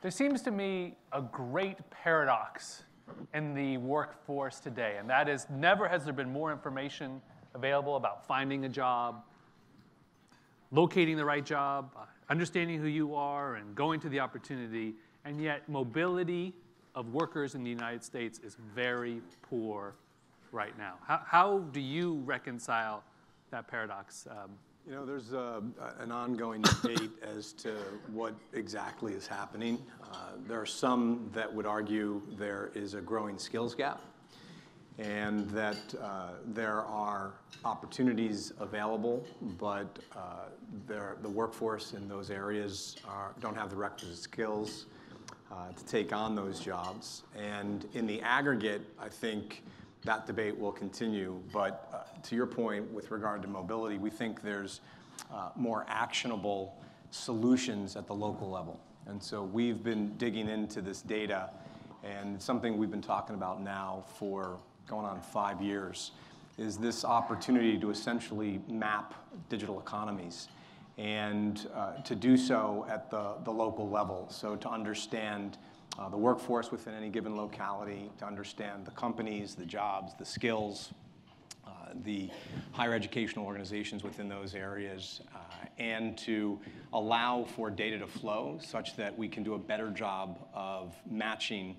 There seems to me a great paradox in the workforce today, and that is never has there been more information available about finding a job, locating the right job, understanding who you are, and going to the opportunity, and yet mobility of workers in the United States is very poor right now. How do you reconcile that paradox? You know, there's an ongoing debate as to what exactly is happening. There are some that would argue there is a growing skills gap and that there are opportunities available, but the workforce in those areas don't have the requisite skills to take on those jobs. And in the aggregate, I think that debate will continue, but to your point with regard to mobility, we think there's more actionable solutions at the local level. And so we've been digging into this data, and something we've been talking about now for going on 5 years is this opportunity to essentially map digital economies and to do so at the local level. So to understand the workforce within any given locality, to understand the companies, the jobs, the skills, the higher educational organizations within those areas, and to allow for data to flow such that we can do a better job of matching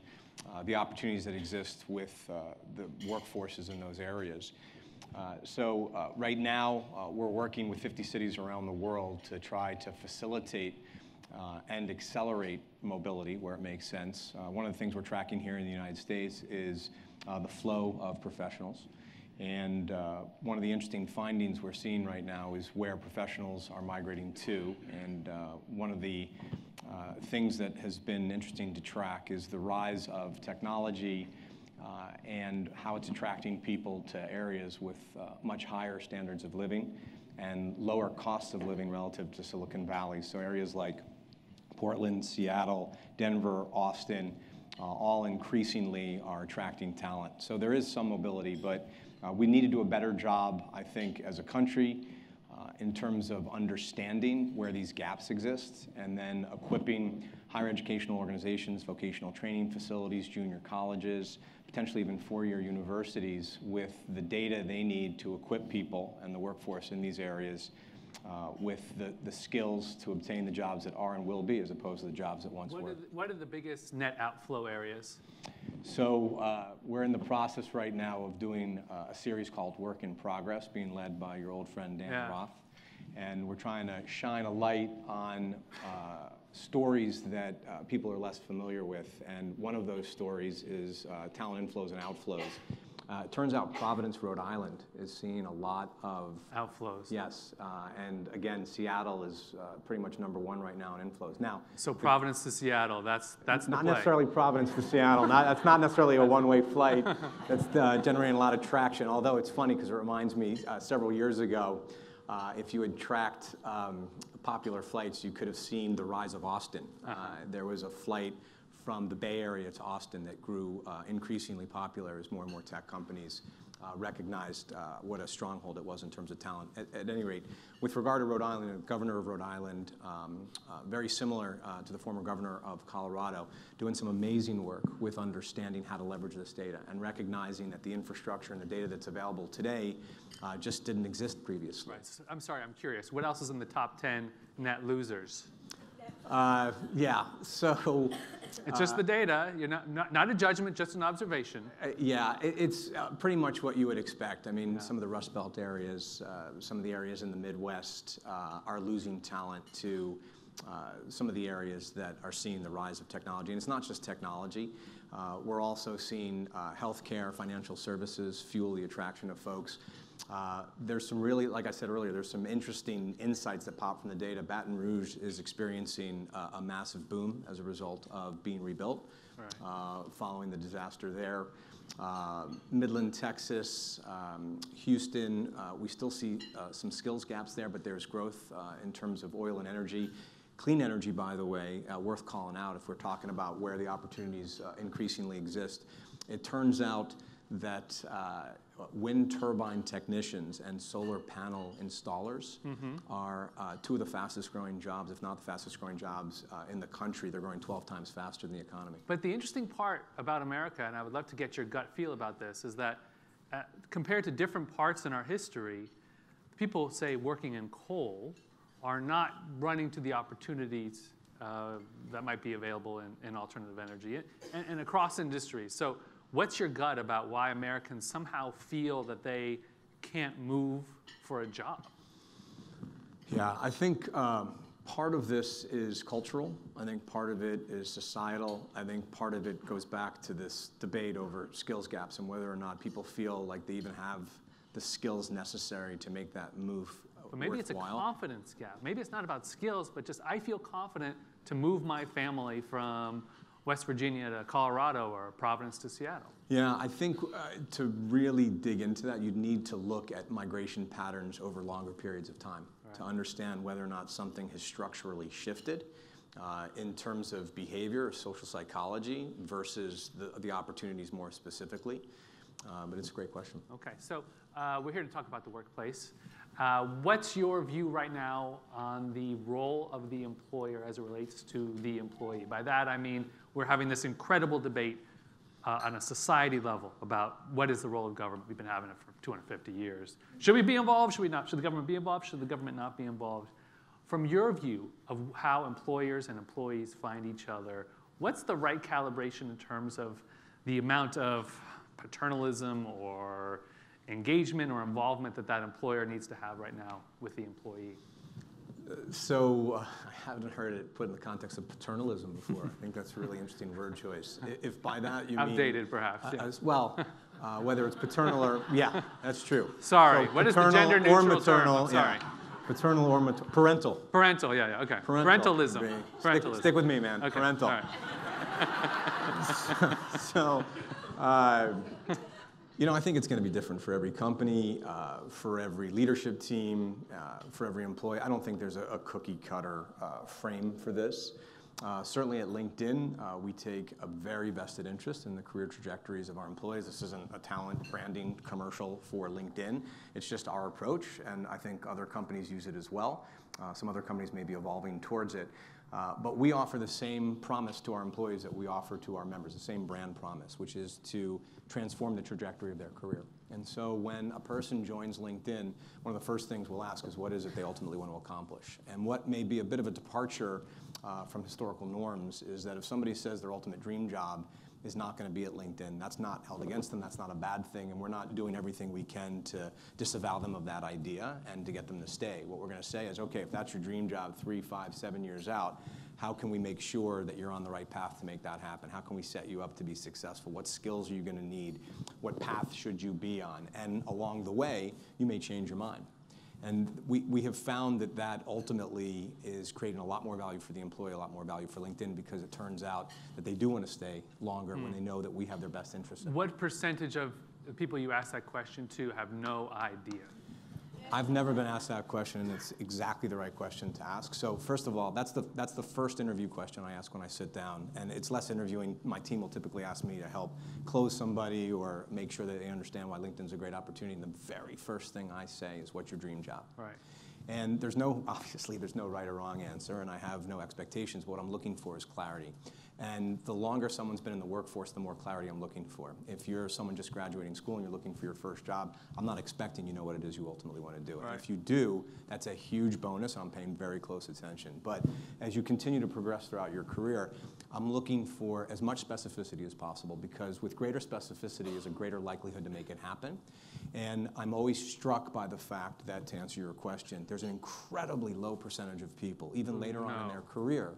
the opportunities that exist with the workforces in those areas. So right now, we're working with 50 cities around the world to try to facilitate and accelerate mobility where it makes sense. One of the things we're tracking here in the United States is the flow of professionals. And one of the interesting findings we're seeing right now is where professionals are migrating to. And one of the things that has been interesting to track is the rise of technology and how it's attracting people to areas with much higher standards of living and lower costs of living relative to Silicon Valley. So areas like Portland, Seattle, Denver, Austin, all increasingly are attracting talent. So there is some mobility, but we need to do a better job, I think, as a country in terms of understanding where these gaps exist and then equipping higher educational organizations, vocational training facilities, junior colleges, potentially even four-year universities with the data they need to equip people and the workforce in these areas with the skills to obtain the jobs that are and will be as opposed to the jobs that once were. What are the biggest net outflow areas? So we're in the process right now of doing a series called Work in Progress, being led by your old friend Dan Roth. And we're trying to shine a light on stories that people are less familiar with. And one of those stories is talent inflows and outflows. It turns out Providence, Rhode Island is seeing a lot of outflows. Yes, and again, Seattle is pretty much #1 right now in inflows. Now, so Providence to Seattle, that's not necessarily Providence to Seattle. That's not necessarily a one-way flight. That's generating a lot of traction. Although it's funny because it reminds me, several years ago, if you had tracked popular flights, you could have seen the rise of Austin. There was a flight from the Bay Area to Austin that grew increasingly popular as more and more tech companies recognized what a stronghold it was in terms of talent. At any rate, with regard to Rhode Island, the governor of Rhode Island, very similar to the former governor of Colorado, doing some amazing work with understanding how to leverage this data and recognizing that the infrastructure and the data that's available today just didn't exist previously. Right. I'm sorry, I'm curious. What else is in the top 10 net losers? Yeah, so... It's just the data. You're not a judgment, just an observation. Yeah, it's pretty much what you would expect. I mean, some of the Rust Belt areas, some of the areas in the Midwest are losing talent to some of the areas that are seeing the rise of technology. And it's not just technology. We're also seeing healthcare, financial services fuel the attraction of folks. There's some really, like I said earlier, there's some interesting insights that pop from the data. Baton Rouge is experiencing a massive boom as a result of being rebuilt following the disaster there. Midland, Texas, Houston, we still see some skills gaps there, but there's growth in terms of oil and energy. Clean energy, by the way, worth calling out if we're talking about where the opportunities increasingly exist. It turns out that wind turbine technicians and solar panel installers are two of the fastest growing jobs, if not the fastest growing jobs in the country. They're growing 12 times faster than the economy. But the interesting part about America, and I would love to get your gut feel about this, is that compared to different parts in our history, people, say, working in coal are not running to the opportunities that might be available in alternative energy and across industries. So what's your gut about why Americans somehow feel that they can't move for a job? Yeah, I think part of this is cultural. I think part of it is societal. I think part of it goes back to this debate over skills gaps and whether or not people feel like they even have the skills necessary to make that move But maybe it's a confidence gap. Maybe it's not about skills, but just I feel confident to move my family from West Virginia to Colorado or Providence to Seattle. Yeah, I think to really dig into that, you'd need to look at migration patterns over longer periods of time to understand whether or not something has structurally shifted in terms of behavior, social psychology, versus the opportunities more specifically. But it's a great question. Okay, so we're here to talk about the workplace. What's your view right now on the role of the employer as it relates to the employee? By that I mean we're having this incredible debate on a society level about what is the role of government. We've been having it for 250 years. Should we be involved? Should we not? Should the government be involved? Should the government not be involved? From your view of how employers and employees find each other, what's the right calibration in terms of the amount of paternalism or engagement or involvement that employer needs to have right now with the employee? So I haven't heard it put in the context of paternalism before. I think that's a really interesting word choice. If by that you mean... Outdated, perhaps. Yeah. Well, whether it's paternal or... Yeah, that's true. Sorry, so what is the gender neutral or maternal, term? Sorry. Yeah. Paternal or parental. Parental, yeah, okay. Parentalism. Parentalism. Stick with me, man. Okay. Parental. All right. So, I think it's going to be different for every company, for every leadership team, for every employee. I don't think there's a cookie cutter frame for this. Certainly at LinkedIn, we take a very vested interest in the career trajectories of our employees. This isn't a talent branding commercial for LinkedIn. It's just our approach, and I think other companies use it as well. Some other companies may be evolving towards it. But we offer the same promise to our employees that we offer to our members, the same brand promise, which is to transform the trajectory of their career. And so when a person joins LinkedIn, one of the first things we'll ask is what is it they ultimately want to accomplish? And what may be a bit of a departure from historical norms is that if somebody says their ultimate dream job is not going to be at LinkedIn, that's not held against them, that's not a bad thing, and we're not doing everything we can to disavow them of that idea and to get them to stay. What we're going to say is, okay, if that's your dream job 3, 5, 7 years out, how can we make sure that you're on the right path to make that happen? How can we set you up to be successful? What skills are you going to need? What path should you be on? And along the way, you may change your mind. And we have found that ultimately is creating a lot more value for the employee, a lot more value for LinkedIn, because it turns out that they do want to stay longer when they know that we have their best interest in mind. What percentage of the people you ask that question to have no idea? I've never been asked that question, and it's exactly the right question to ask. So first of all, that's the first interview question I ask when I sit down, and it's less interviewing. My team will typically ask me to help close somebody or make sure that they understand why LinkedIn's a great opportunity, and the very first thing I say is, what's your dream job? Right. And obviously there's no right or wrong answer, and I have no expectations. What I'm looking for is clarity. And the longer someone's been in the workforce, the more clarity I'm looking for. If you're someone just graduating school and you're looking for your first job, I'm not expecting you know what it is you ultimately want to do. Right. And if you do, that's a huge bonus, and I'm paying very close attention. But as you continue to progress throughout your career, I'm looking for as much specificity as possible, because with greater specificity is a greater likelihood to make it happen. And I'm always struck by the fact that, to answer your question, there's an incredibly low percentage of people, even later on in their career,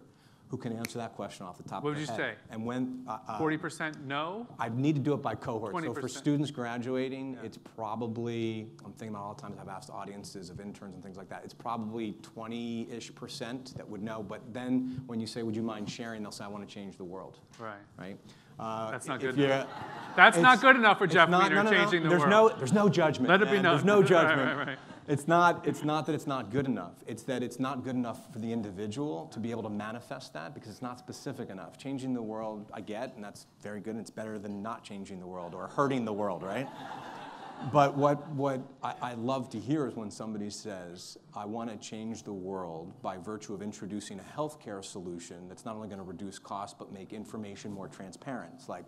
who can answer that question off the top What of their head. would you say? And when 40% no? I need to do it by cohort. 20%. So for students graduating, it's probably, I'm thinking about all the times I've asked audiences of interns and things like that, it's probably 20-ish% that would know. But then when you say, would you mind sharing, they'll say, I want to change the world. Right. Right? That's not good enough. That's not good enough for Jeff Weiner, changing the world. There's no judgment. Let it be known. There's no judgment. Right. It's not that it's not good enough. It's that it's not good enough for the individual to be able to manifest that because it's not specific enough. Changing the world, I get, and that's very good. And it's better than not changing the world or hurting the world, right? But what I love to hear is when somebody says, I want to change the world by virtue of introducing a healthcare solution that's not only going to reduce costs but make information more transparent. It's like,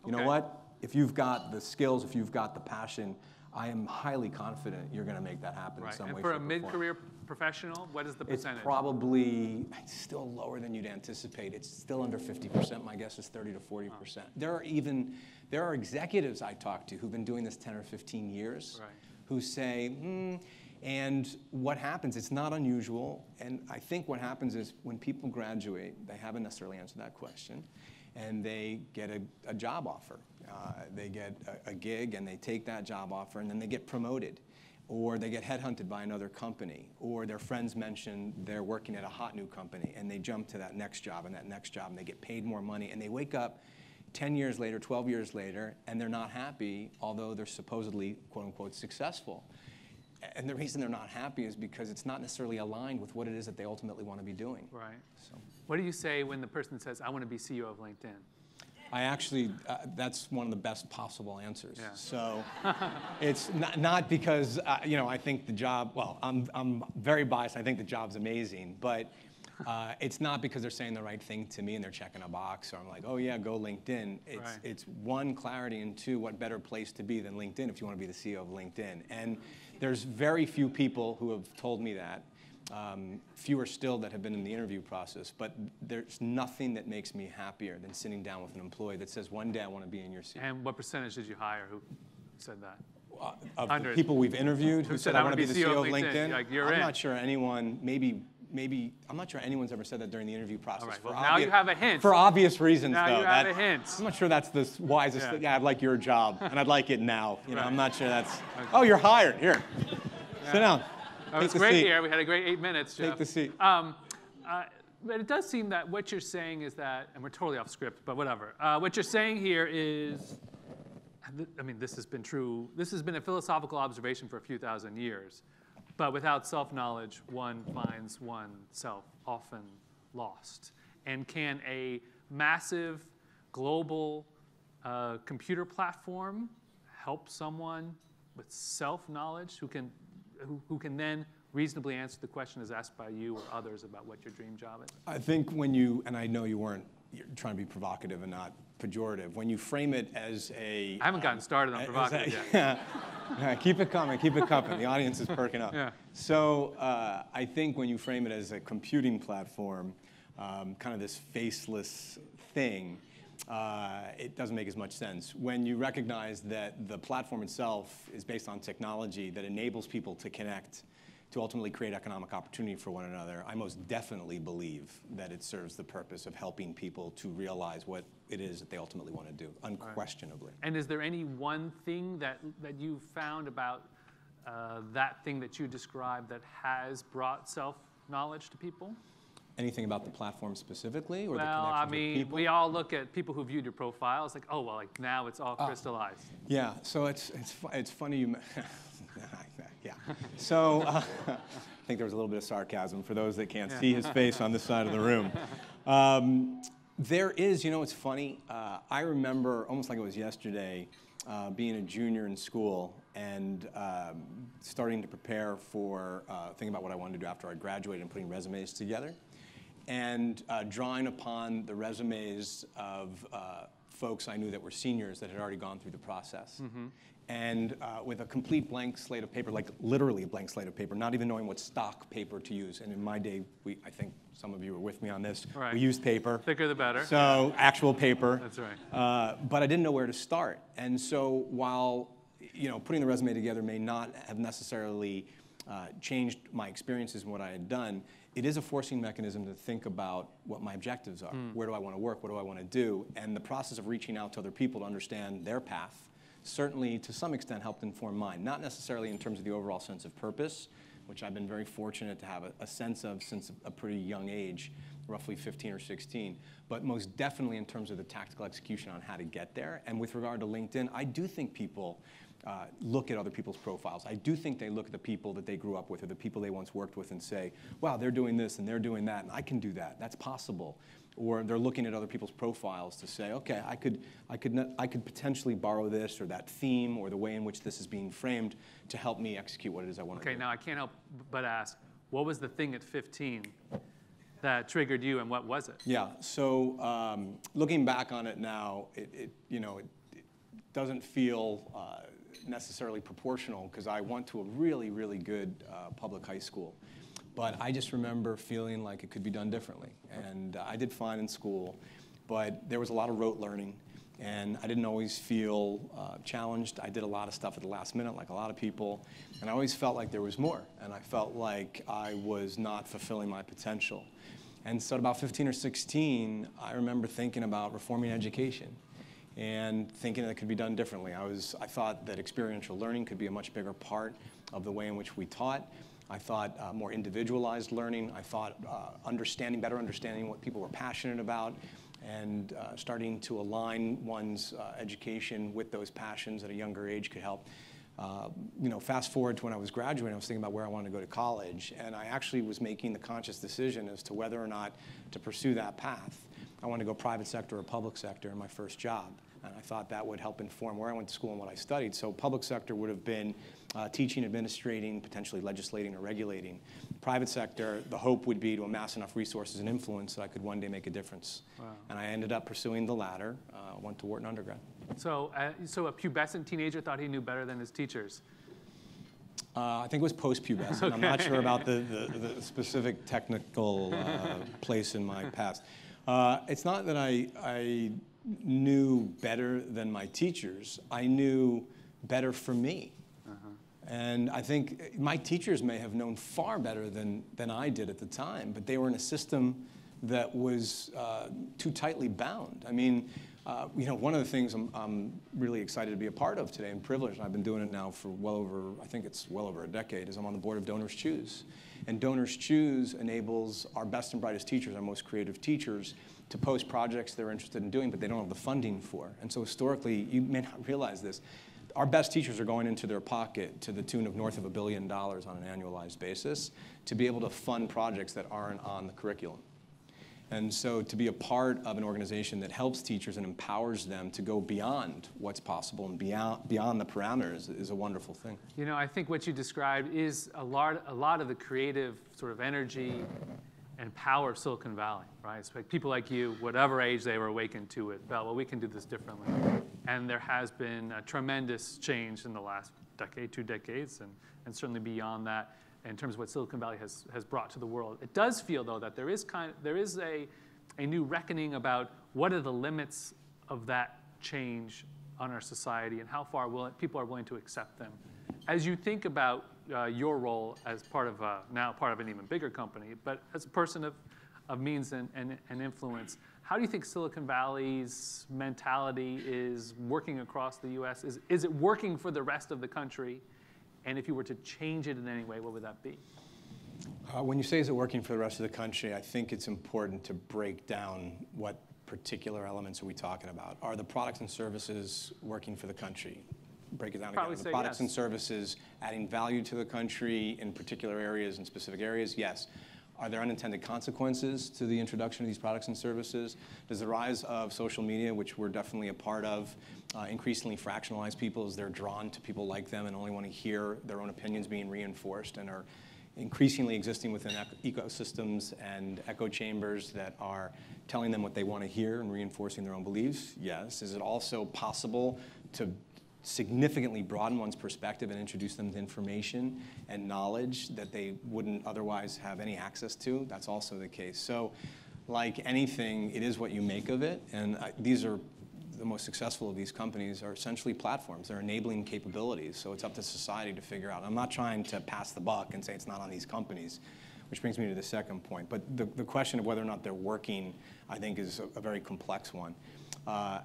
you know what? If you've got the skills, if you've got the passion, I am highly confident you're going to make that happen in some way, And for a shape, or form. mid-career professional, what is the percentage? It's probably still lower than you'd anticipate. It's still under 50%. My guess is 30 to 40%. There are executives I talk to who've been doing this 10 or 15 years who say, and what happens, it's not unusual, and I think what happens is when people graduate, they haven't necessarily answered that question, and they get a job offer. They get a gig, and they take that job offer, and then they get promoted. Or they get headhunted by another company, or their friends mention they're working at a hot new company, and they jump to that next job, and they get paid more money, and they wake up 10 years later, 12 years later, and they're not happy, although they're supposedly, quote unquote, successful. And the reason they're not happy is because it's not necessarily aligned with what it is that they ultimately want to be doing. Right. So. What do you say when the person says, I want to be CEO of LinkedIn? I actually, that's one of the best possible answers. Yeah. So it's not because, I think the job, well, I'm very biased. I think the job's amazing, but it's not because they're saying the right thing to me and they're checking a box, or I'm like, oh yeah, go LinkedIn. It's one, clarity, and two, what better place to be than LinkedIn if you want to be the CEO of LinkedIn. And there's very few people who have told me that. Fewer still that have been in the interview process, but there's nothing that makes me happier than sitting down with an employee that says, one day I want to be in your seat. And what percentage did you hire who said that? Of the people we've interviewed who said I want to be the CEO of LinkedIn, like, I'm not sure anyone, I'm not sure anyone's ever said that during the interview process. All right, well, now you have a hint. For obvious reasons, now though. You have a hint. I'm not sure that's the wisest thing. Yeah, I'd like your job, and I'd like it now. I'm not sure that's, Okay. Oh, you're hired. Here, sit down. It was great here. We had a great 8 minutes, Jeff. Take the seat. But it does seem that what you're saying is that, and we're totally off script, but whatever. What you're saying here is, this has been true. This has been a philosophical observation for a few thousand years. But without self-knowledge, one finds oneself often lost. And can a massive global computer platform help someone with self-knowledge who can then reasonably answer the question as asked by you or others about what your dream job is? I think and I know you're trying to be provocative and not pejorative, when you frame it as a... I haven't gotten started on provocative yet. Yeah, keep it coming, The audience is perking up. Yeah. So I think when you frame it as a computing platform, kind of this faceless thing, it doesn't make as much sense. When you recognize that the platform itself is based on technology that enables people to connect, to ultimately create economic opportunity for one another, I most definitely believe that it serves the purpose of helping people to realize what it is that they ultimately want to do, unquestionably. Right. And is there any one thing that you found about that thing that you described that has brought self-knowledge to people? Anything about the platform specifically, or the connections with people? We all look at people who viewed your profile. It's like, oh, well, like now it's all crystallized. Yeah, so it's funny you... Yeah. So I think there was a little bit of sarcasm for those that can't see his face on this side of the room. There is, it's funny. I remember almost like it was yesterday being a junior in school and starting to prepare for thinking about what I wanted to do after I graduated and putting resumes together. And drawing upon the resumes of folks I knew that were seniors that had already gone through the process. Mm-hmm. And with a complete blank slate of paper, like literally a blank slate of paper, not even knowing what stock paper to use. And in my day, I think some of you were with me on this, right. We used paper. Thicker the better. So actual paper. That's right. But I didn't know where to start. And so while putting the resume together may not have necessarily changed my experiences and what I had done, it is a forcing mechanism to think about what my objectives are. Where do I want to work? What do I want to do? And the process of reaching out to other people to understand their path certainly to some extent helped inform mine. Not necessarily in terms of the overall sense of purpose, which I've been very fortunate to have a sense of since a pretty young age, roughly 15 or 16, but most definitely in terms of the tactical execution on how to get there. And with regard to LinkedIn, I do think people look at other people's profiles. I do think they look at the people that they grew up with or the people they once worked with and say, wow, they're doing this and they're doing that, and I can do that. That's possible. Or they're looking at other people's profiles to say, okay, I could potentially borrow this or that theme or the way in which this is being framed to help me execute what it is I want to do. Okay, now I can't help but ask, what was the thing at 15 that triggered you, and what was it? Yeah, so looking back on it now, it doesn't feel necessarily proportional because I went to a really, really good public high school. But I just remember feeling like it could be done differently. And I did fine in school, but there was a lot of rote learning, and I didn't always feel challenged. I did a lot of stuff at the last minute, like a lot of people, and I always felt like there was more, and I felt like I was not fulfilling my potential. And so at about 15 or 16, I remember thinking about reforming education and thinking that it could be done differently. I thought that experiential learning could be a much bigger part of the way in which we taught. I thought more individualized learning. I thought better understanding what people were passionate about and starting to align one's education with those passions at a younger age could help. Fast forward to when I was graduating, I was thinking about where I wanted to go to college, and I actually was making the conscious decision as to whether or not to pursue that path. I wanted to go private sector or public sector in my first job, and I thought that would help inform where I went to school and what I studied. So public sector would have been teaching, administrating, potentially legislating or regulating. Private sector, the hope would be to amass enough resources and influence that I could one day make a difference. Wow. And I ended up pursuing the latter, went to Wharton undergrad. So a pubescent teenager thought he knew better than his teachers. I think it was post-pubescent. Okay. I'm not sure about the specific technical place in my past. It's not that I knew better than my teachers. I knew better for me. And I think my teachers may have known far better than I did at the time, but they were in a system that was too tightly bound. I mean, one of the things I'm really excited to be a part of today and privileged, and I've been doing it now for I think it's well over a decade, is I'm on the board of Donors Choose. And Donors Choose enables our best and brightest teachers, our most creative teachers, to post projects they're interested in doing, but they don't have the funding for. And so historically, you may not realize this, our best teachers are going into their pocket to the tune of north of $1 billion on an annualized basis to be able to fund projects that aren't on the curriculum. And so to be a part of an organization that helps teachers and empowers them to go beyond what's possible and beyond the parameters is a wonderful thing. I think what you described is a lot of the creative sort of energy and power of Silicon Valley, right? It's like people like you, whatever age they were awakened to it, felt, well, we can do this differently. And there has been a tremendous change in the last decade, 2 decades, and certainly beyond that in terms of what Silicon Valley has brought to the world. It does feel, though, that there is a new reckoning about what are the limits of that change on our society and how far people are willing to accept them. As you think about your role as now part of an even bigger company, but as a person of means and influence, how do you think Silicon Valley's mentality is working across the U.S.? Is it working for the rest of the country? And if you were to change it in any way, what would that be? When you say is it working for the rest of the country, I think it's important to break down what particular elements are we talking about. Are the products and services working for the country? Break it down again. Are the products and services adding value to the country in particular areas and specific areas? Yes. Are there unintended consequences to the introduction of these products and services? Does the rise of social media, which we're definitely a part of, increasingly fractionalize people as they're drawn to people like them and only want to hear their own opinions being reinforced and are increasingly existing within ecosystems and echo chambers that are telling them what they want to hear and reinforcing their own beliefs? Yes. Is it also possible to significantly broaden one's perspective and introduce them to information and knowledge that they wouldn't otherwise have any access to? That's also the case. So like anything, it is what you make of it. And these are the most successful of these companies are essentially platforms. They're enabling capabilities. So it's up to society to figure out. I'm not trying to pass the buck and say it's not on these companies, which brings me to the second point. But the question of whether or not they're working, I think, is a very complex one.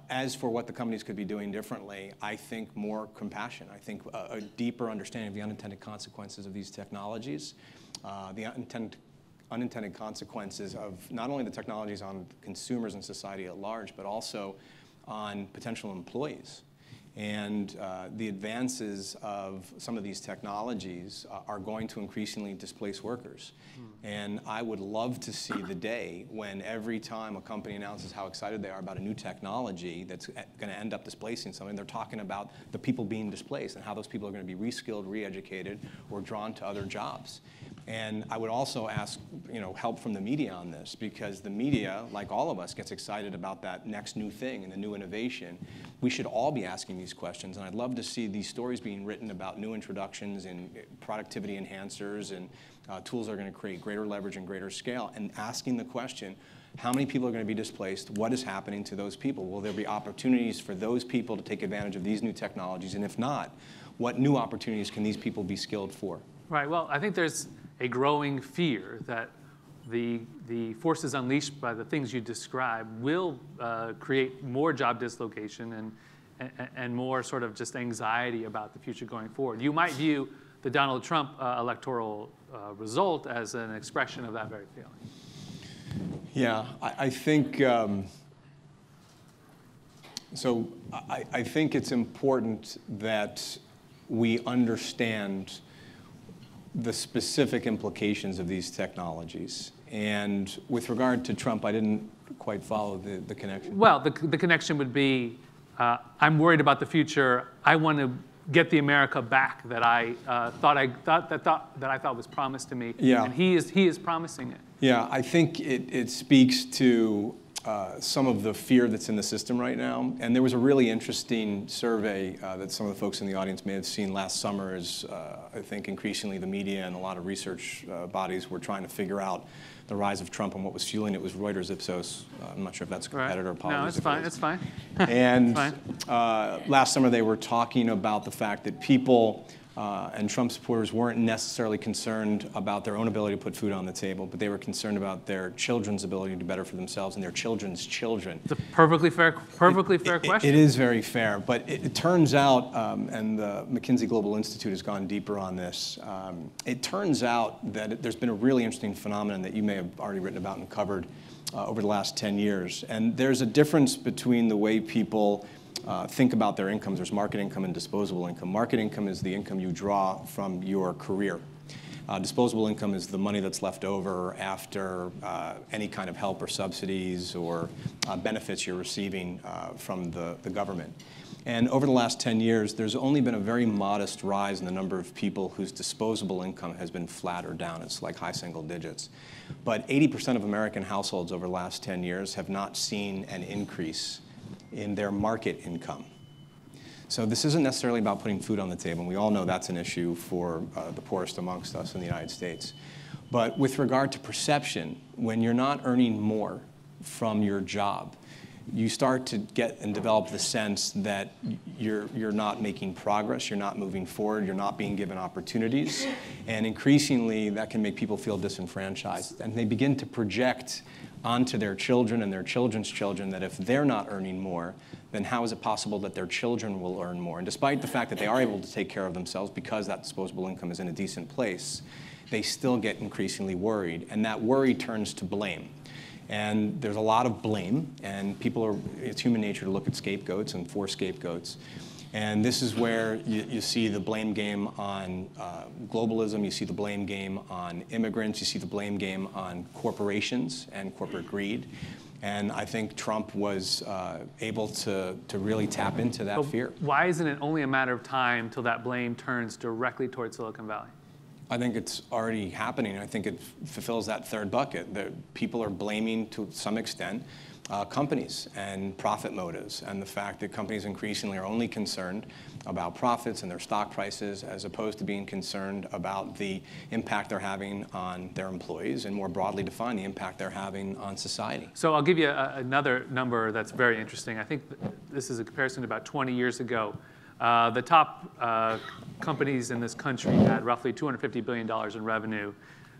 As for what the companies could be doing differently, I think more compassion. I think a deeper understanding of the unintended consequences of these technologies, the unintended consequences of not only the technologies on consumers and society at large, but also on potential employees. And the advances of some of these technologies are going to increasingly displace workers. And I would love to see the day when every time a company announces how excited they are about a new technology that's going to end up displacing something, they're talking about the people being displaced and how those people are going to be reskilled, re-educated, or drawn to other jobs. And I would also ask, help from the media on this, because the media, like all of us, gets excited about that next new thing and the new innovation. We should all be asking these questions, and I'd love to see these stories being written about new introductions and productivity enhancers and tools that are going to create greater leverage and greater scale, and asking the question, how many people are going to be displaced? What is happening to those people? Will there be opportunities for those people to take advantage of these new technologies? And if not, what new opportunities can these people be skilled for? Right. Well, I think there's a growing fear that the forces unleashed by the things you describe will create more job dislocation and more sort of just anxiety about the future going forward. You might view the Donald Trump electoral result as an expression of that very feeling. Yeah, I think so. I think it's important that we understand the specific implications of these technologies. And with regard to Trump, I didn't quite follow the connection. Well, the connection would be, I'm worried about the future. I want to get the America back that I thought was promised to me. Yeah. And he is promising it. Yeah, I think it speaks to some of the fear that's in the system right now. And there was a really interesting survey that some of the folks in the audience may have seen last summer as I think increasingly the media and a lot of research bodies were trying to figure out the rise of Trump and what was fueling it. It was Reuters Ipsos. I'm not sure if that's a competitor. Right. No, it's fine. It's fine. And fine. Last summer they were talking about the fact that people and Trump supporters weren't necessarily concerned about their own ability to put food on the table, but they were concerned about their children's ability to do better for themselves and their children's children. It's a perfectly fair question. It is very fair, but it turns out, and the McKinsey Global Institute has gone deeper on this, it turns out that there's been a really interesting phenomenon that you may have already written about and covered over the last 10 years. And there's a difference between the way people think about their incomes. There's market income and disposable income. Market income is the income you draw from your career. Disposable income is the money that's left over after any kind of help or subsidies or benefits you're receiving from the government. And over the last 10 years, there's only been a very modest rise in the number of people whose disposable income has been flat or down. It's like high single digits. But 80% of American households over the last 10 years have not seen an increase in their market income. So this isn't necessarily about putting food on the table, and we all know that's an issue for the poorest amongst us in the United States. But with regard to perception, when you're not earning more from your job, you start to get and develop the sense that you're not making progress, you're not moving forward, you're not being given opportunities, and increasingly that can make people feel disenfranchised. And they begin to project onto their children and their children's children that if they're not earning more, then how is it possible that their children will earn more? And despite the fact that they are able to take care of themselves because that disposable income is in a decent place, they still get increasingly worried, and that worry turns to blame. And there's a lot of blame, and it's human nature to look at scapegoats and for scapegoats. And this is where you see the blame game on globalism, you see the blame game on immigrants, you see the blame game on corporations and corporate greed. And I think Trump was able to really tap into that fear. Why isn't it only a matter of time till that blame turns directly towards Silicon Valley? I think it's already happening. I think it fulfills that third bucket. People are blaming, to some extent, companies and profit motives, and the fact that companies increasingly are only concerned about profits and their stock prices as opposed to being concerned about the impact they're having on their employees and, more broadly defined, the impact they're having on society. So I'll give you another number that's very interesting. I think this is a comparison to about 20 years ago. The top companies in this country had roughly $250 billion in revenue,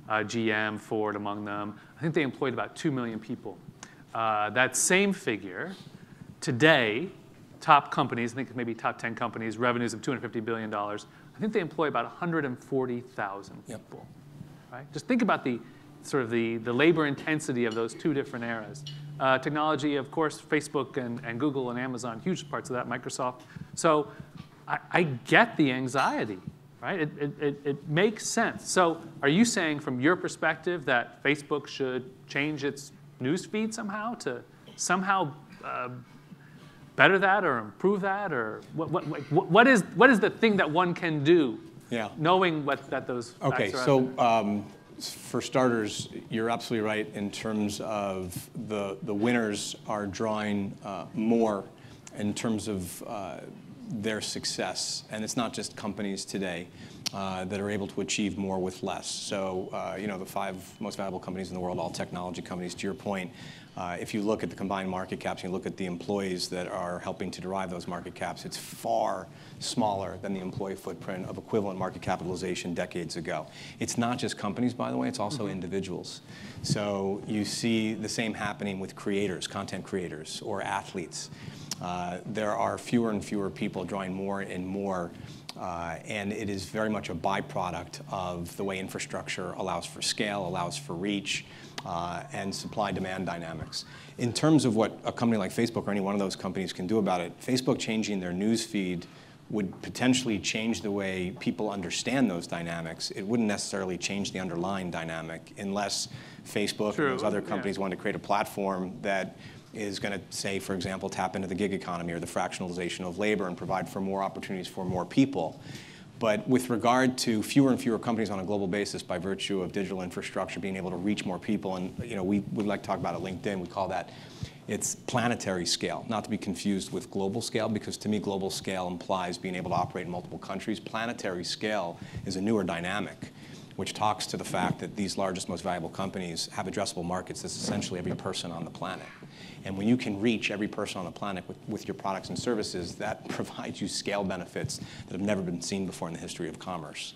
GM, Ford among them. I think they employed about 2 million people. That same figure, today, top companies, I think maybe top 10 companies, revenues of $250 billion, I think they employ about 140,000 people. Right? Just think about the sort of the labor intensity of those two different eras. Technology, of course, Facebook and Google and Amazon, huge parts of that, Microsoft. So I get the anxiety, right? It makes sense. So are you saying from your perspective that Facebook should change its news feed somehow to somehow better that or improve that? Or what is the thing that one can do knowing that those facts are out there? For starters, you're absolutely right in terms of the winners are drawing more in terms of their success. And it's not just companies today that are able to achieve more with less. So, the 5 most valuable companies in the world, all technology companies, to your point, if you look at the combined market caps, and you look at the employees that are helping to derive those market caps, it's far smaller than the employee footprint of equivalent market capitalization decades ago. It's not just companies, by the way, it's also individuals. So you see the same happening with creators, content creators, or athletes. There are fewer and fewer people drawing more and more, and it is very much a byproduct of the way infrastructure allows for scale, allows for reach, and supply-demand dynamics. In terms of what a company like Facebook or any one of those companies can do about it, Facebook changing their news feed would potentially change the way people understand those dynamics. It wouldn't necessarily change the underlying dynamic unless Facebook and those other companies wanted to create a platform that is going to, say, for example, tap into the gig economy or the fractionalization of labor and provide for more opportunities for more people. But with regard to fewer and fewer companies on a global basis by virtue of digital infrastructure being able to reach more people, and we would like to talk about it at LinkedIn, we call that, it's planetary scale, not to be confused with global scale, because to me global scale implies being able to operate in multiple countries. Planetary scale is a newer dynamic, which talks to the fact that these largest, most valuable companies have addressable markets that's essentially every person on the planet. And when you can reach every person on the planet with your products and services, that provides you scale benefits that have never been seen before in the history of commerce.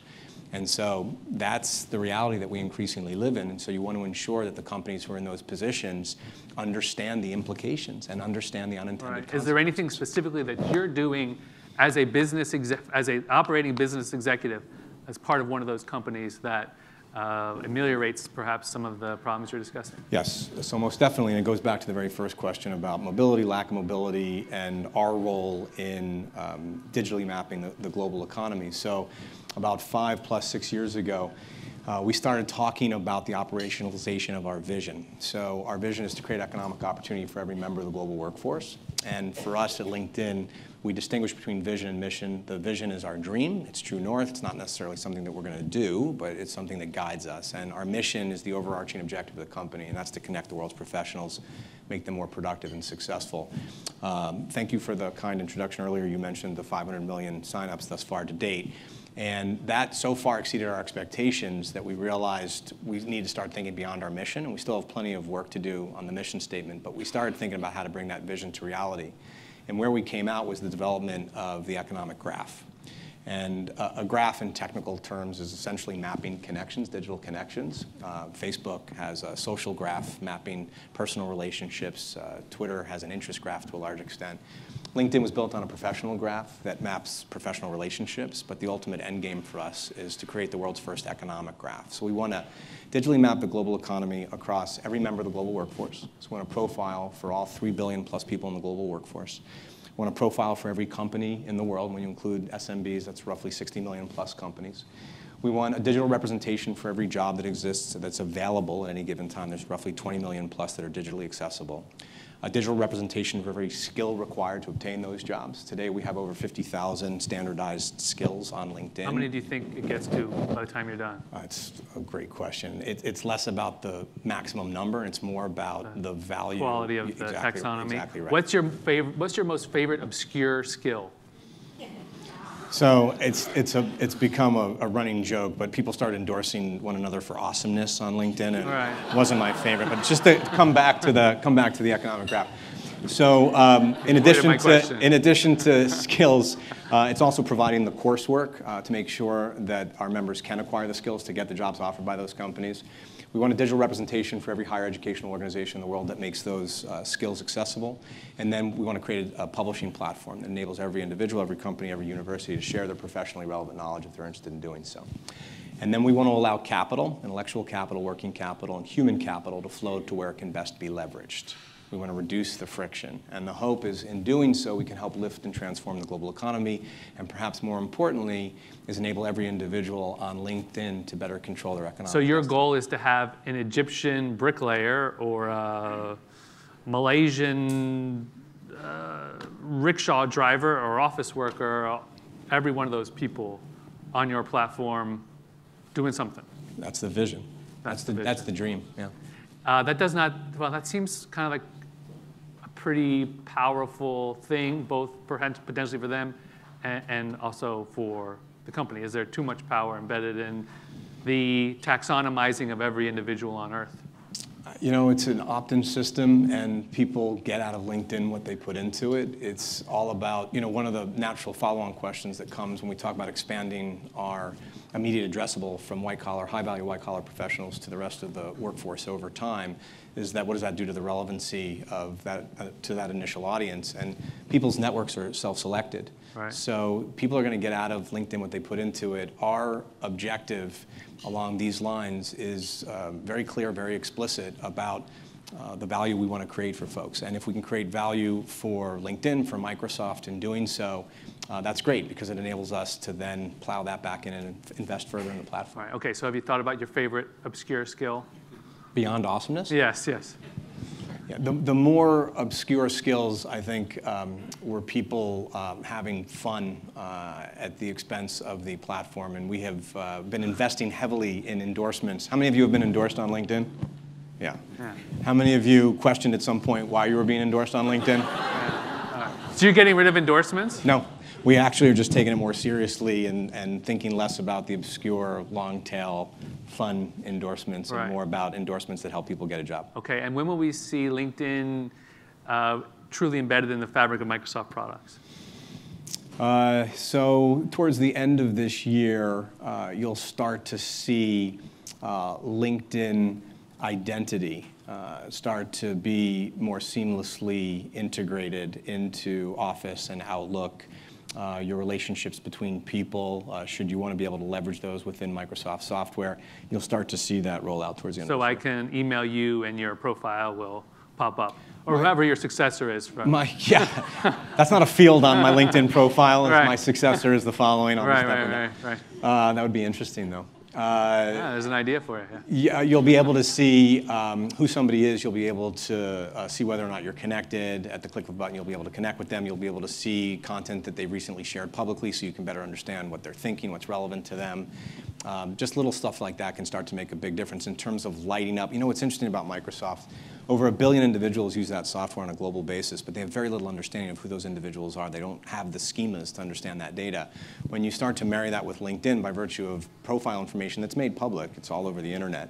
And so that's the reality that we increasingly live in. And so you want to ensure that the companies who are in those positions understand the implications and understand the unintended consequences. Is there anything specifically that you're doing as a as an operating business executive, as part of one of those companies that ameliorates perhaps some of the problems you're discussing? Yes, so most definitely, and it goes back to the very first question about mobility, lack of mobility, and our role in digitally mapping the global economy. So about 6 years ago, we started talking about the operationalization of our vision. So our vision is to create economic opportunity for every member of the global workforce. And for us at LinkedIn, we distinguish between vision and mission. The vision is our dream. It's true north. It's not necessarily something that we're going to do, but it's something that guides us. And our mission is the overarching objective of the company, and that's to connect the world's professionals, make them more productive and successful. Thank you for the kind introduction earlier. You mentioned the 500 million signups thus far to date. And that so far exceeded our expectations that we realized we need to start thinking beyond our mission. And we still have plenty of work to do on the mission statement, but we started thinking about how to bring that vision to reality. And where we came out was the development of the economic graph. And a graph in technical terms is essentially mapping connections, digital connections. Facebook has a social graph mapping personal relationships. Twitter has an interest graph to a large extent. LinkedIn was built on a professional graph that maps professional relationships, but the ultimate end game for us is to create the world's first economic graph. So we want to digitally map the global economy across every member of the global workforce. So we want to profile for all 3 billion plus people in the global workforce. We want to profile for every company in the world. When you include SMBs, that's roughly 60 million plus companies. We want a digital representation for every job that exists that's available at any given time. There's roughly 20 million plus that are digitally accessible. A digital representation of every skill required to obtain those jobs. Today we have over 50,000 standardized skills on LinkedIn. How many do you think it gets to by the time you're done? It's a great question. It's less about the maximum number, and it's more about the value. Quality of the taxonomy. Exactly right. What's your most favorite obscure skill? So it's become a running joke, but people started endorsing one another for awesomeness on LinkedIn, and it wasn't my favorite. But just to come back to the economic graph. So in addition to skills, it's also providing the coursework to make sure that our members can acquire the skills to get the jobs offered by those companies. We want a digital representation for every higher educational organization in the world that makes those skills accessible. And then we want to create a publishing platform that enables every individual, every company, every university to share their professionally relevant knowledge if they're interested in doing so. And then we want to allow capital, intellectual capital, working capital, and human capital to flow to where it can best be leveraged. We want to reduce the friction. And the hope is in doing so, we can help lift and transform the global economy, and perhaps more importantly, is enable every individual on LinkedIn to better control their economic So your destiny. goal is to have an Egyptian bricklayer or a Malaysian rickshaw driver or office worker, every one of those people on your platform doing something. That's the vision. That's the vision. That's the dream, yeah. That does not, well, that seems kind of like a pretty powerful thing, both potentially for them and also for the company. Is there too much power embedded in the taxonomizing of every individual on Earth? You know, it's an opt-in system, and people get out of LinkedIn what they put into it. It's all about, you know, one of the natural follow-on questions that comes when we talk about expanding our immediate addressable from white-collar, high-value white-collar professionals to the rest of the workforce over time is that what does that do to the relevancy of that, to that initial audience? And people's networks are self-selected. Right. So people are going to get out of LinkedIn what they put into it. Our objective along these lines is very clear, very explicit about the value we want to create for folks. And if we can create value for LinkedIn, for Microsoft in doing so, that's great because it enables us to then plow that back in and invest further in the platform. Right. Okay, so have you thought about your favorite obscure skill? Beyond awesomeness? Yes, yes. Yeah, the more obscure skills, I think, were people having fun at the expense of the platform. And we have been investing heavily in endorsements. How many of you have been endorsed on LinkedIn? Yeah. How many of you questioned at some point why you were being endorsed on LinkedIn? So you're getting rid of endorsements? No. We actually are just taking it more seriously and thinking less about the obscure, long-tail, fun endorsements and more about endorsements that help people get a job. Okay, and when will we see LinkedIn truly embedded in the fabric of Microsoft products? So towards the end of this year, you'll start to see LinkedIn identity start to be more seamlessly integrated into Office and Outlook. Your relationships between people, should you want to be able to leverage those within Microsoft software, you'll start to see that roll out towards the end of the year. So I can email you and your profile will pop up, or whoever your successor is. Yeah, that's not a field on my LinkedIn profile. Right. My successor is the following. Right. That would be interesting, though. Yeah, there's an idea for it. Yeah, you'll be able to see who somebody is. You'll be able to see whether or not you're connected. At the click of a button, you'll be able to connect with them. You'll be able to see content that they recently shared publicly so you can better understand what they're thinking, what's relevant to them. Just little stuff like that can start to make a big difference in terms of lighting up. You know what's interesting about Microsoft? Over 1 billion individuals use that software on a global basis, but they have very little understanding of who those individuals are. They don't have the schemas to understand that data. When you start to marry that with LinkedIn by virtue of profile information that's made public, it's all over the internet,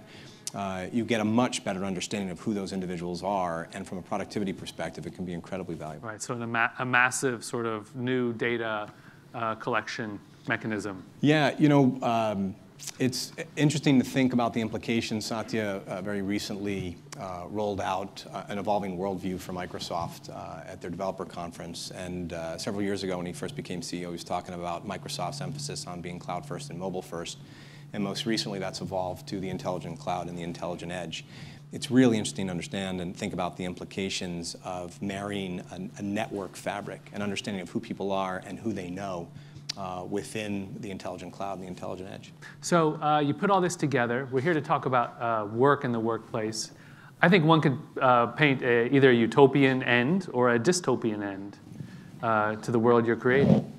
you get a much better understanding of who those individuals are, and from a productivity perspective, it can be incredibly valuable. Right, so a massive sort of new data collection mechanism. Yeah, you know, it's interesting to think about the implications. Satya very recently rolled out an evolving worldview for Microsoft at their developer conference. And several years ago when he first became CEO, he was talking about Microsoft's emphasis on being cloud first and mobile first. And most recently that's evolved to the intelligent cloud and the intelligent edge. It's really interesting to understand and think about the implications of marrying a network fabric, an understanding of who people are and who they know within the intelligent cloud and the intelligent edge. So you put all this together. We're here to talk about work in the workplace. I think one could paint either a utopian end or a dystopian end to the world you're creating.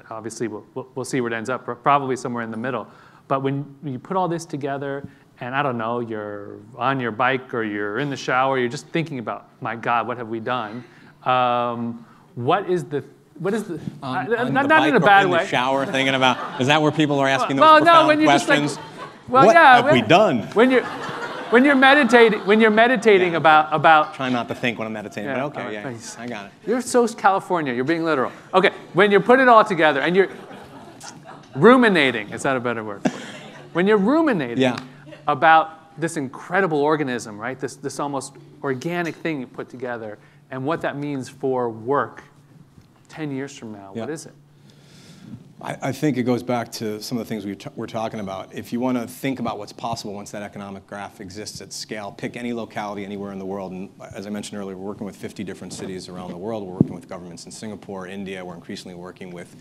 Obviously, we'll see where it ends up, probably somewhere in the middle. But when you put all this together, and I don't know, you're on your bike or you're in the shower, you're just thinking about, my God, what have we done? What is the not in a bad way. In the shower, thinking about, is that where people are asking those profound questions? What have we done? When you're meditating about. Try not to think when I'm meditating, but okay, right, I got it. You're so California. You're being literal. Okay, when you put it all together and you're ruminating, is that a better word for it? When you're ruminating about this incredible organism, right? This almost organic thing you put together, and what that means for work 10 years from now, what is it? I think it goes back to some of the things we're talking about. If you want to think about what's possible once that economic graph exists at scale, pick any locality anywhere in the world. And as I mentioned earlier, we're working with 50 different cities around the world. We're working with governments in Singapore, India. We're increasingly working with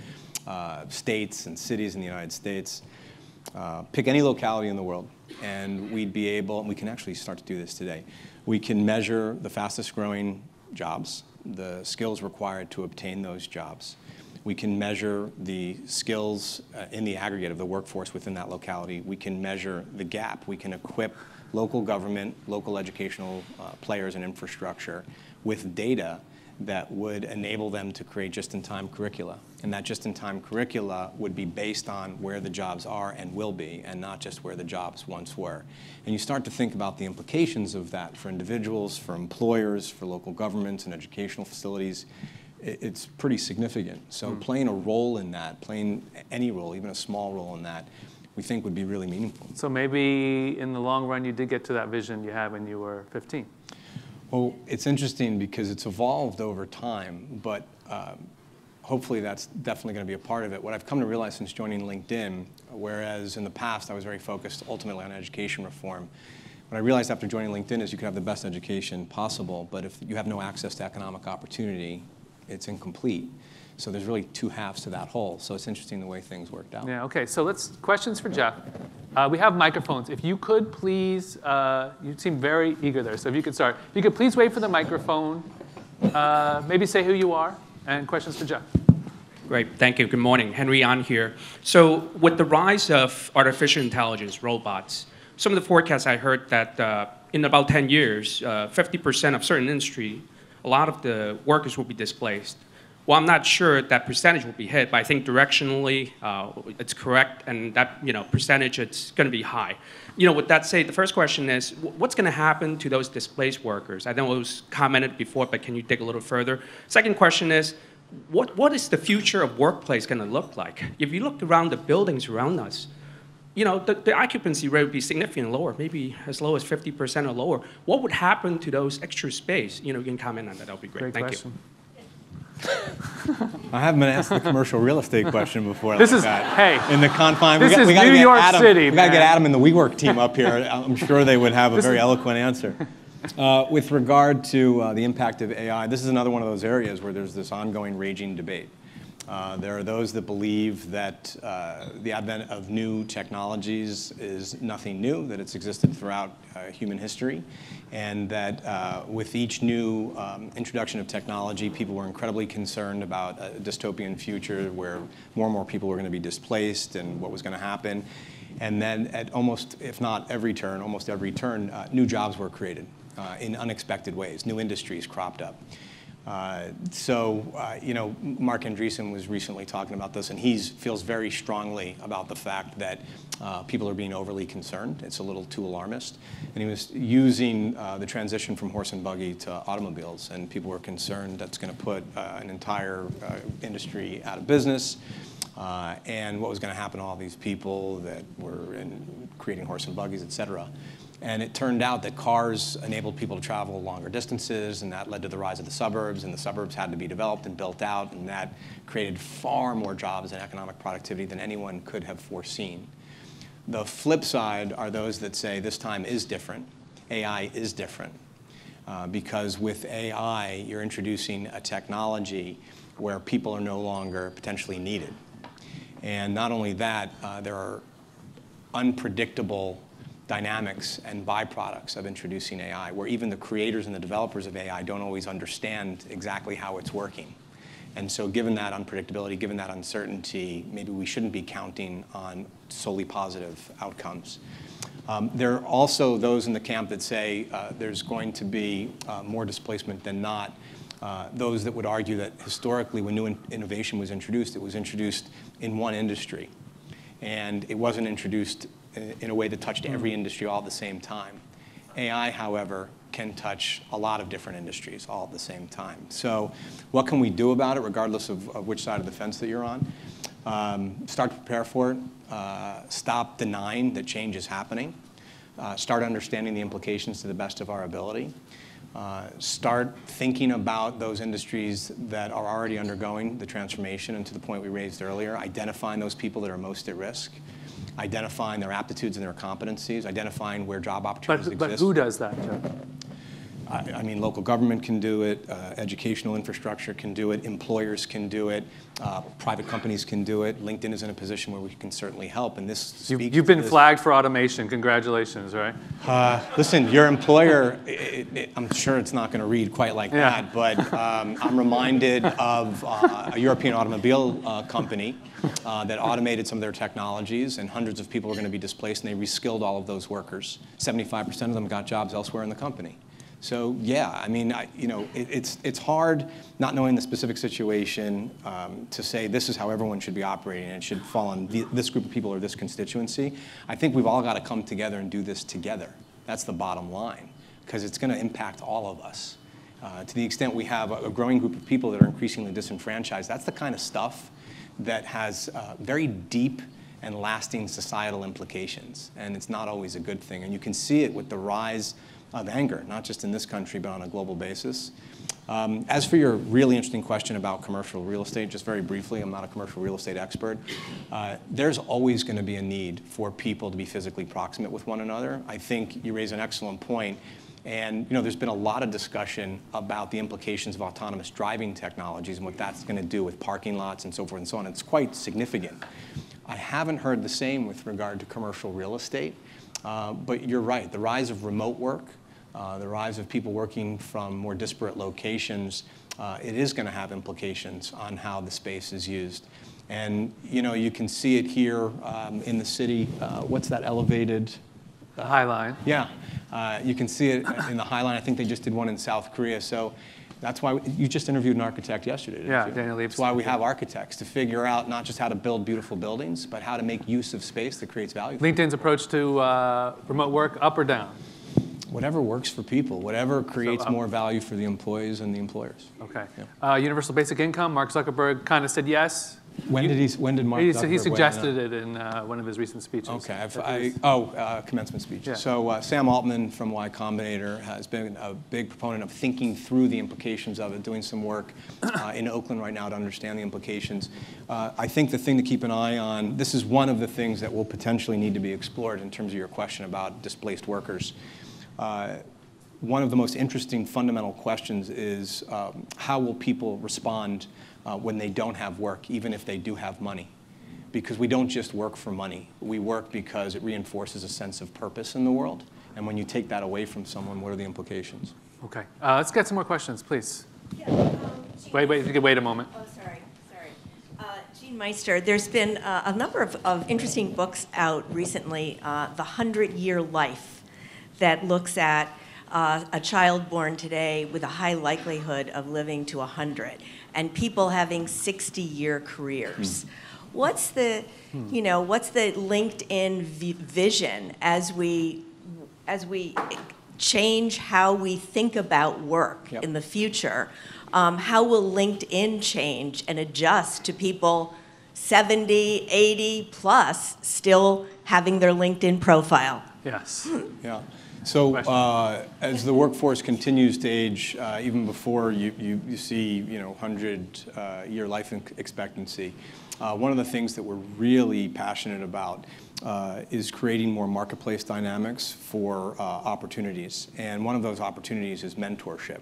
states and cities in the United States. Pick any locality in the world, and we'd be able, and we can actually start to do this today, we can measure the fastest growing jobs, the skills required to obtain those jobs. We can measure the skills in the aggregate of the workforce within that locality. We can measure the gap. We can equip local government, local educational players and infrastructure with data that would enable them to create just-in-time curricula. And that just-in-time curricula would be based on where the jobs are and will be, and not just where the jobs once were. And you start to think about the implications of that for individuals, for employers, for local governments and educational facilities. It's pretty significant. So playing a role in that, playing any role, even a small role in that, we think would be really meaningful. So maybe in the long run, you did get to that vision you had when you were 15. Well, it's interesting because it's evolved over time, but hopefully that's definitely going to be a part of it. What I've come to realize since joining LinkedIn, whereas in the past I was very focused ultimately on education reform, what I realized after joining LinkedIn is you can have the best education possible, but if you have no access to economic opportunity, it's incomplete. So there's really two halves to that whole. So it's interesting the way things worked out. Yeah, okay, so questions for Jeff. We have microphones. If you could please, you seem very eager there, so if you could start. If you could please wait for the microphone, maybe say who you are, and questions for Jeff. Great, thank you. Good morning, Henry An here. So with the rise of artificial intelligence, robots, some of the forecasts I heard that in about 10 years, 50% of certain industry, a lot of the workers will be displaced. Well, I'm not sure that percentage will be hit, but I think directionally it's correct, and that percentage, it's going to be high. With that said, the first question is, what's going to happen to those displaced workers? I know it was commented before, but can you dig a little further? Second question is, what is the future of workplace going to look like? If you look around the buildings around us, the occupancy rate would be significantly lower, maybe as low as 50% or lower. What would happen to those extra space? You can comment on that. That would be great. Great Thank question. you. I haven't been asked the commercial real estate question before. This like is, that. hey, in the confine. This is we New York City, We got to get Adam and the WeWork team up here. I'm sure they would have a very eloquent answer. With regard to the impact of AI, this is another one of those areas where there's this ongoing raging debate. There are those that believe that the advent of new technologies is nothing new, that it's existed throughout human history, and that with each new introduction of technology, people were incredibly concerned about a dystopian future where more and more people were going to be displaced and what was going to happen. And then at almost, if not every turn, almost every turn, new jobs were created in unexpected ways. New industries cropped up. Mark Andreessen was recently talking about this, and he feels very strongly about the fact that people are being overly concerned. It's a little too alarmist. And he was using the transition from horse and buggy to automobiles, and people were concerned that's going to put an entire industry out of business, and what was going to happen to all these people that were creating horse and buggies, et cetera. And it turned out that cars enabled people to travel longer distances, and that led to the rise of the suburbs, and the suburbs had to be developed and built out, and that created far more jobs and economic productivity than anyone could have foreseen. The flip side are those that say this time is different. AI is different. Because with AI, you're introducing a technology where people are no longer potentially needed. And not only that, there are unpredictable dynamics and byproducts of introducing AI, where even the creators and the developers of AI don't always understand exactly how it's working. And so given that unpredictability, given that uncertainty, maybe we shouldn't be counting on solely positive outcomes. There are also those in the camp that say there's going to be more displacement than not. Those that would argue that historically when new innovation was introduced, it was introduced in one industry. And it wasn't introduced in a way that touched every industry all at the same time. AI, however, can touch a lot of different industries all at the same time. So what can we do about it, regardless of which side of the fence that you're on? Start to prepare for it. Stop denying that change is happening. Start understanding the implications to the best of our ability. Start thinking about those industries that are already undergoing the transformation, and to the point we raised earlier, identifying those people that are most at risk, identifying their aptitudes and their competencies, identifying where job opportunities exist. But who does that, Joe? I mean, local government can do it, educational infrastructure can do it, employers can do it, private companies can do it. LinkedIn is in a position where we can certainly help, and this speaks You've been flagged for automation. Congratulations, right? Listen, your employer, I'm sure it's not going to read quite like that, but I'm reminded of a European automobile company that automated some of their technologies, and hundreds of people are going to be displaced, and they reskilled all of those workers. 75% of them got jobs elsewhere in the company. So yeah, I mean, it's hard, not knowing the specific situation, to say this is how everyone should be operating and it should fall on this group of people or this constituency. I think we've all got to come together and do this together. That's the bottom line, because it's going to impact all of us. To the extent we have a growing group of people that are increasingly disenfranchised, that's the kind of stuff that has very deep and lasting societal implications, and it's not always a good thing. And you can see it with the rise of anger, not just in this country, but on a global basis. As for your really interesting question about commercial real estate, just very briefly, I'm not a commercial real estate expert. There's always going to be a need for people to be physically proximate with one another. I think you raise an excellent point. And there's been a lot of discussion about the implications of autonomous driving technologies and what that's going to do with parking lots and so forth and so on. It's quite significant. I haven't heard the same with regard to commercial real estate. But you're right, the rise of remote work, the rise of people working from more disparate locations, it is going to have implications on how the space is used. And you can see it here in the city. What's that elevated? The High Line. Yeah, you can see it in the High Line. I think they just did one in South Korea. So that's why you just interviewed an architect yesterday, didn't you? Daniel Leibs. That's why we have architects, to figure out not just how to build beautiful buildings, but how to make use of space that creates value. LinkedIn's approach to remote work, up or down? Whatever works for people, whatever creates more value for the employees and the employers. Okay. Yeah. Universal basic income, Mark Zuckerberg kind of said yes. When did Mark Zuckerberg He suggested it in one of his recent speeches. Okay, commencement speech. Yeah. So Sam Altman from Y Combinator has been a big proponent of thinking through the implications of it, doing some work in Oakland right now to understand the implications. I think the thing to keep an eye on, this is one of the things that will potentially need to be explored in terms of your question about displaced workers. One of the most interesting fundamental questions is how will people respond when they don't have work, even if they do have money? Because we don't just work for money. We work because it reinforces a sense of purpose in the world. And when you take that away from someone, what are the implications? Okay. Let's get some more questions, please. Yeah, wait, if you could wait a moment. Oh, sorry. Gene Meister, there's been a number of interesting books out recently, The 100-Year Life, that looks at a child born today with a high likelihood of living to 100, and people having 60-year careers. What's the LinkedIn vision as we change how we think about work in the future? How will LinkedIn change and adjust to people 70, 80 plus still having their LinkedIn profile? Yes. Yeah. So as the workforce continues to age, even before you see 100-year life expectancy, one of the things that we're really passionate about is creating more marketplace dynamics for opportunities. And one of those opportunities is mentorship.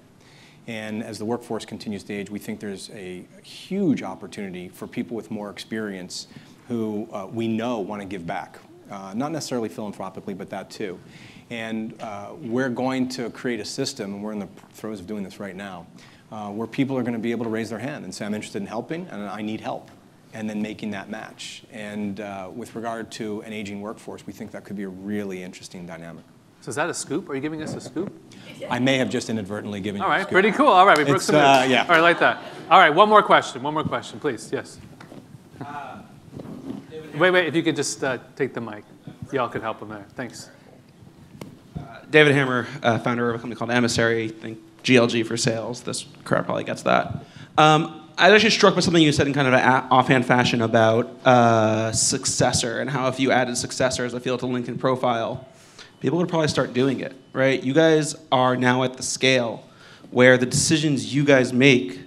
And as the workforce continues to age, we think there's a huge opportunity for people with more experience who we know want to give back. Not necessarily philanthropically, but that too. And we're going to create a system, and we're in the throes of doing this right now, where people are going to be able to raise their hand and say, I'm interested in helping, and I need help, and then making that match. And with regard to an aging workforce, we think that could be a really interesting dynamic. So is that a scoop? Are you giving us a scoop? I may have just inadvertently given you a scoop. All right, pretty cool. All right, we broke some news. Yeah. All right, I like that. All right, one more question, please. Yes. Wait, if you could just take the mic. Y'all could help him there. Thanks. David Hammer, founder of a company called Emissary, I think GLG for sales. This crowd probably gets that. I was actually struck by something you said in kind of an offhand fashion about successor, and how if you added successor as a field to LinkedIn profile, people would probably start doing it, right? You guys are now at the scale where the decisions you guys make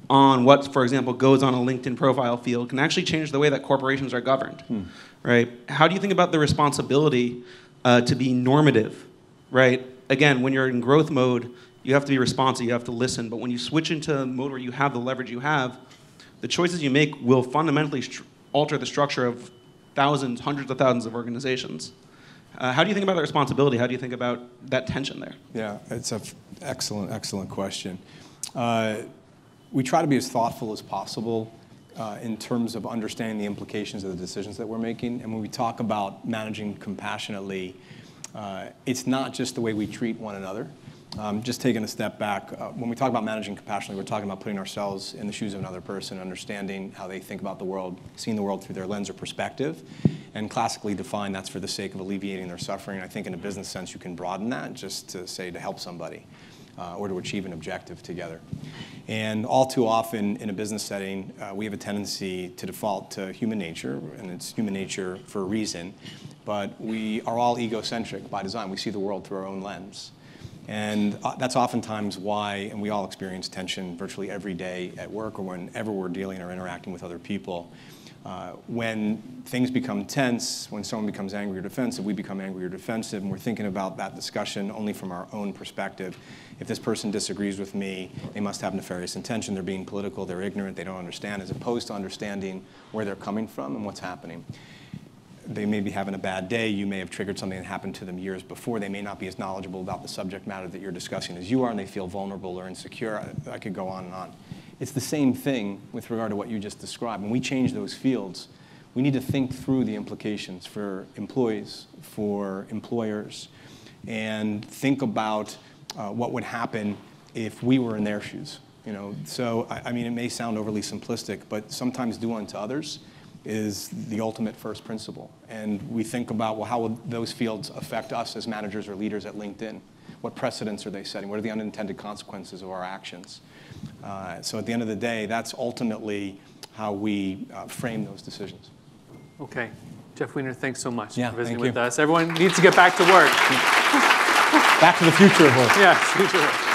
on what, for example, goes on a LinkedIn profile field can actually change the way that corporations are governed, right? How do you think about the responsibility to be normative, right? Again, when you're in growth mode, you have to be responsive, you have to listen, but when you switch into a mode where you have the leverage you have, the choices you make will fundamentally alter the structure of thousands, hundreds of thousands of organizations. How do you think about that responsibility? How do you think about that tension there? Yeah, it's an excellent question. We try to be as thoughtful as possible in terms of understanding the implications of the decisions that we're making. And when we talk about managing compassionately, it's not just the way we treat one another. Just taking a step back, when we talk about managing compassionately, we're talking about putting ourselves in the shoes of another person, understanding how they think about the world, seeing the world through their lens or perspective, and classically defined, that's for the sake of alleviating their suffering. I think in a business sense, you can broaden that just to say to help somebody or to achieve an objective together. And all too often in a business setting, we have a tendency to default to human nature, and it's human nature for a reason, but we are all egocentric by design. We see the world through our own lens. And that's oftentimes why, and we all experience tension virtually every day at work or whenever we're dealing or interacting with other people. When things become tense, when someone becomes angry or defensive, we become angry or defensive, and we're thinking about that discussion only from our own perspective. If this person disagrees with me, they must have nefarious intention, they're being political, they're ignorant, they don't understand, as opposed to understanding where they're coming from and what's happening. They may be having a bad day. You may have triggered something that happened to them years before. They may not be as knowledgeable about the subject matter that you're discussing as you are, and they feel vulnerable or insecure. I could go on and on. It's the same thing with regard to what you just described. When we change those fields, we need to think through the implications for employees, for employers, and think about what would happen if we were in their shoes. You know, so I mean, it may sound overly simplistic, but sometimes do unto others is the ultimate first principle. And we think about, well, how will those fields affect us as managers or leaders at LinkedIn? What precedents are they setting? What are the unintended consequences of our actions? So at the end of the day, that's ultimately how we frame those decisions. Okay. Jeff Weiner, thanks so much Yeah, for visiting thank with you. us. Everyone needs to get back to work. Back to the future of work. Yeah, future work.